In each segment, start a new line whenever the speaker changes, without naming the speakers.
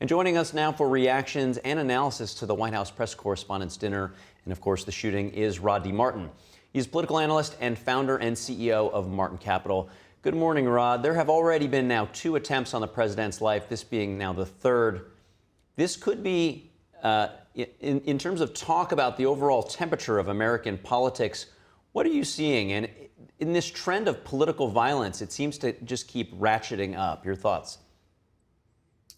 And joining us now for reactions and analysis to the White House press correspondents' dinner and, of course, the shooting is Rodney Martin. He's a political analyst and founder and CEO of Martin Capital. Good morning, Rod. There have already been now 2 attempts on the president's life, this being now the 3rd. This could be, in terms of talk about the overall temperature of American politics, what are you seeing? And in this trend of political violence, it seems to just keep ratcheting up. Your thoughts?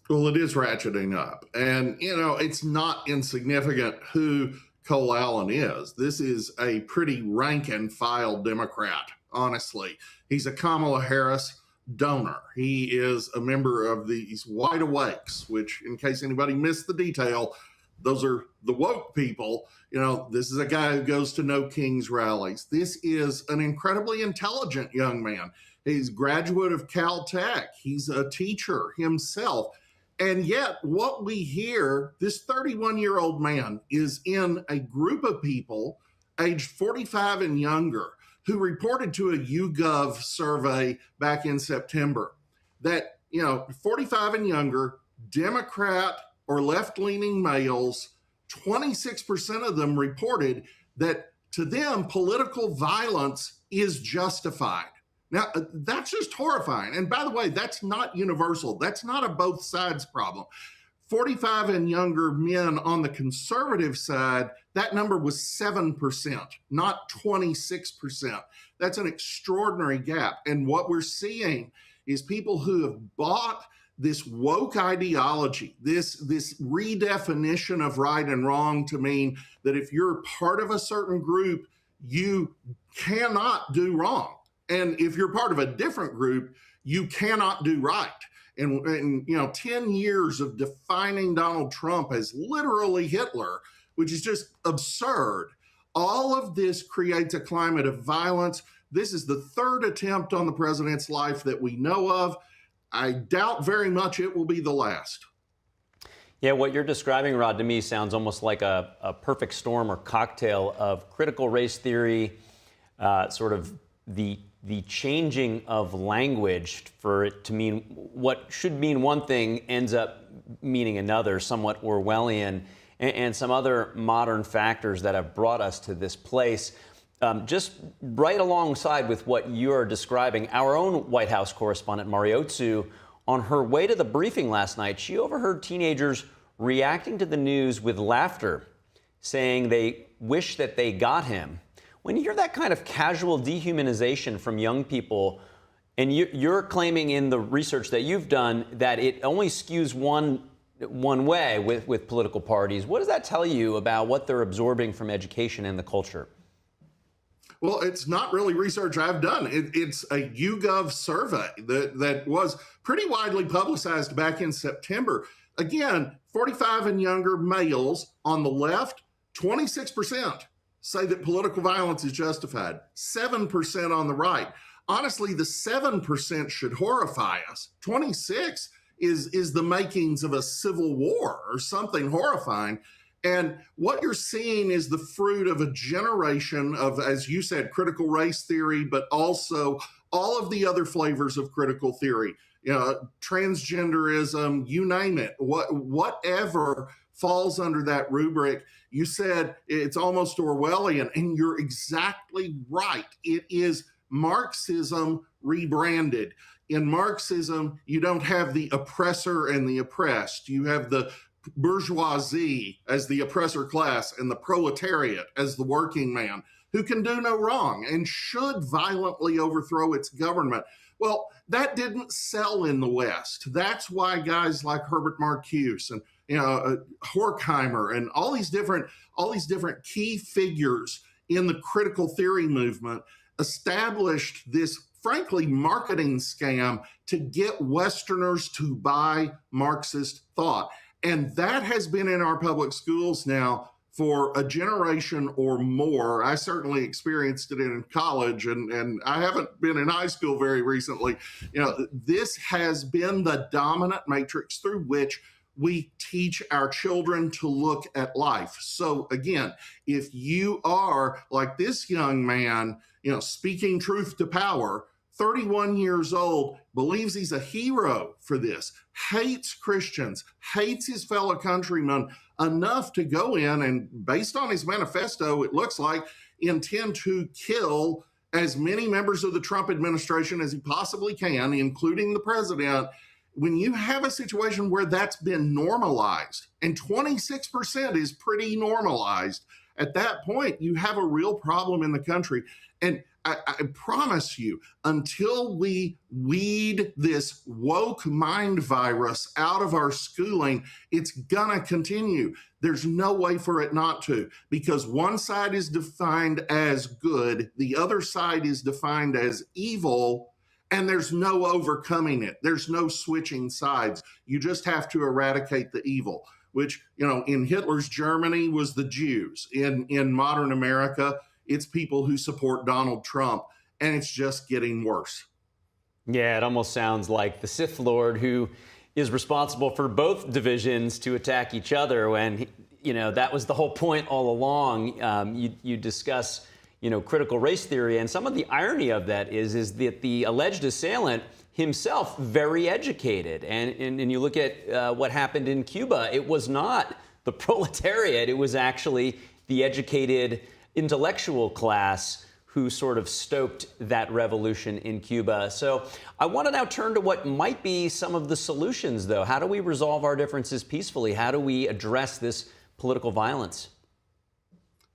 Well, it is ratcheting up. And, it's not insignificant who Cole Allen is. This is a pretty rank and file Democrat, honestly. He's a Kamala Harris donor. He is a member of these Wide Awakes, which, in case anybody missed the detail, those are the woke people. This is a guy who goes to No Kings rallies. This is an incredibly intelligent young man. He's a graduate of Caltech. He's a teacher himself. And yet what we hear, this 31-year-old man is in a group of people aged 45 and younger who reported to a YouGov survey back in September that, 45 and younger, Democrat or left-leaning males, 26% of them reported that to them, political violence is justified. Now, that's just horrifying. And by the way, that's not universal. That's not a both sides problem. 45 and younger men on the conservative side, that number was 7%, not 26%. That's an extraordinary gap. And what we're seeing is people who have bought this woke ideology, this redefinition of right and wrong to mean that if you're part of a certain group, you cannot do wrong. And if you're part of a different group, you cannot do right. And 10 years of defining Donald Trump as literally Hitler, which is just absurd. All of this creates a climate of violence. This is the 3rd attempt on the president's life that we know of. I doubt very much it will be the last.
Yeah, what you're describing, Rod, to me sounds almost like a perfect storm or cocktail of critical race theory, sort of the changing of language for it to mean what should mean one thing ends up meaning another, somewhat Orwellian, and some other modern factors that have brought us to this place. Just right alongside with what you're describing, our own White House correspondent, Mariotsu, on her way to the briefing last night, she overheard teenagers reacting to the news with laughter, saying they wish that they got him. When you hear that kind of casual dehumanization from young people, and you're claiming in the research that you've done that it only skews one way with political parties, what does that tell you about what they're absorbing from education and the culture?
Well, it's not really research I've done. It's a YouGov survey that was pretty widely publicized back in September. Again, 45 and younger males on the left, 26%. Say that political violence is justified. 7% on the right. Honestly, the 7% should horrify us. 26 is the makings of a civil war or something horrifying. And what you're seeing is the fruit of a generation of, as you said, critical race theory, but also all of the other flavors of critical theory. Transgenderism, you name it, whatever falls under that rubric. You said it's almost Orwellian, and you're exactly right. It is Marxism rebranded. In Marxism, you don't have the oppressor and the oppressed. You have the bourgeoisie as the oppressor class and the proletariat as the working man, who can do no wrong and should violently overthrow its government. Well, that didn't sell in the West. That's why guys like Herbert Marcuse and Horkheimer and all these different key figures in the critical theory movement established this, frankly, marketing scam to get Westerners to buy Marxist thought. And that has been in our public schools now for a generation or more. I certainly experienced it in college, and I haven't been in high school very recently. This has been the dominant matrix through which we teach our children to look at life. So again, if you are like this young man, speaking truth to power, 31 years old, believes he's a hero for this, hates Christians, hates his fellow countrymen enough to go in and, based on his manifesto, it looks like, intend to kill as many members of the Trump administration as he possibly can, including the president. When you have a situation where that's been normalized, and 26% is pretty normalized, at that point, you have a real problem in the country. And I promise you, until we weed this woke mind virus out of our schooling, it's gonna continue. There's no way for it not to, because one side is defined as good, the other side is defined as evil, and there's no overcoming it. There's no switching sides. You just have to eradicate the evil, which, in Hitler's Germany was the Jews. In modern America, it's people who support Donald Trump, and it's just getting worse.
Yeah, it almost sounds like the Sith Lord who is responsible for both divisions to attack each other when, that was the whole point all along. You discuss, critical race theory, and some of the irony of that is that the alleged assailant himself very educated. And you look at what happened in Cuba, it was not the proletariat, it was actually the educated intellectual class who sort of stoked that revolution in Cuba. So I want to now turn to what might be some of the solutions, though. How do we resolve our differences peacefully? How do we address this political violence?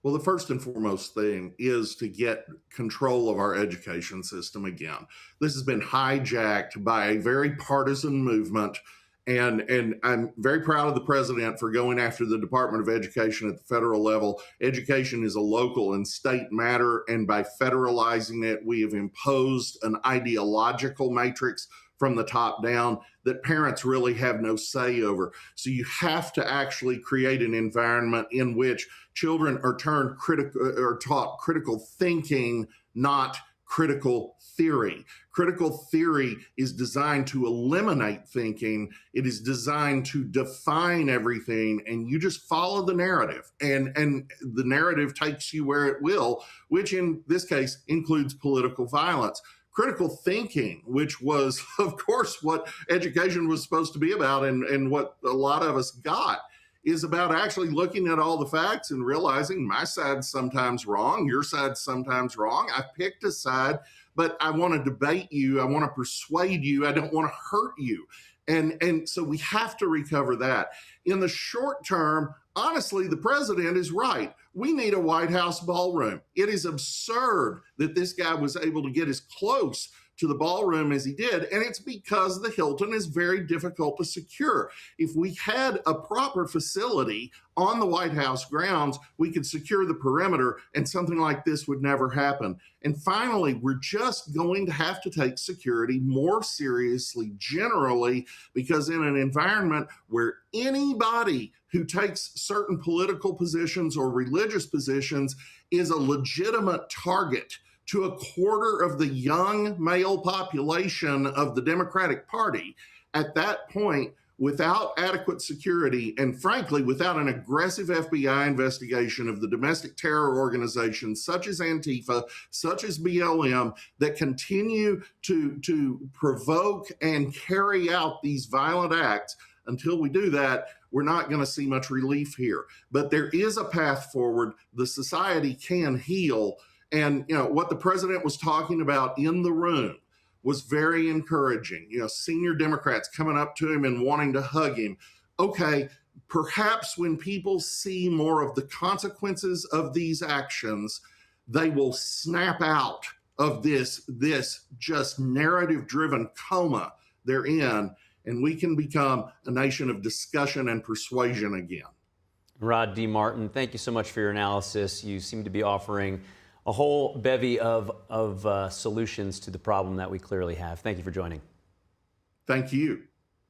Well, the first and foremost thing is to get control of our education system again. This has been hijacked by a very partisan movement, and I'm very proud of the president for going after the Department of Education at the federal level. Education is a local and state matter, and by federalizing it, we have imposed an ideological matrix from the top down that parents really have no say over. So you have to actually create an environment in which children are taught critical thinking, not critical theory. Critical theory is designed to eliminate thinking. It is designed to define everything, and you just follow the narrative. And the narrative takes you where it will, which in this case includes political violence. Critical thinking, which was, of course, what education was supposed to be about and what a lot of us got, is about actually looking at all the facts and realizing my side's sometimes wrong, your side's sometimes wrong. I picked a side, but I want to debate you. I want to persuade you. I don't want to hurt you. And so we have to recover that. In the short term, honestly, the president is right. We need a White House ballroom. It is absurd that this guy was able to get as close to the ballroom as he did, and it's because the Hilton is very difficult to secure. If we had a proper facility on the White House grounds, we could secure the perimeter and something like this would never happen. And finally, we're just going to have to take security more seriously generally, because in an environment where anybody who takes certain political positions or religious positions is a legitimate target to a quarter of the young male population of the Democratic Party, at that point, without adequate security and frankly, without an aggressive FBI investigation of the domestic terror organizations such as Antifa, such as BLM, that continue to provoke and carry out these violent acts, until we do that, we're not going to see much relief here. But there is a path forward. The society can heal. And, what the president was talking about in the room was very encouraging. Senior Democrats coming up to him and wanting to hug him. Okay, perhaps when people see more of the consequences of these actions, they will snap out of this just narrative-driven coma they're in, and we can become a nation of discussion and persuasion again.
Rodney Martin, thank you so much for your analysis. You seem to be offering a whole bevy of solutions to the problem that we clearly have. Thank you for joining.
Thank you.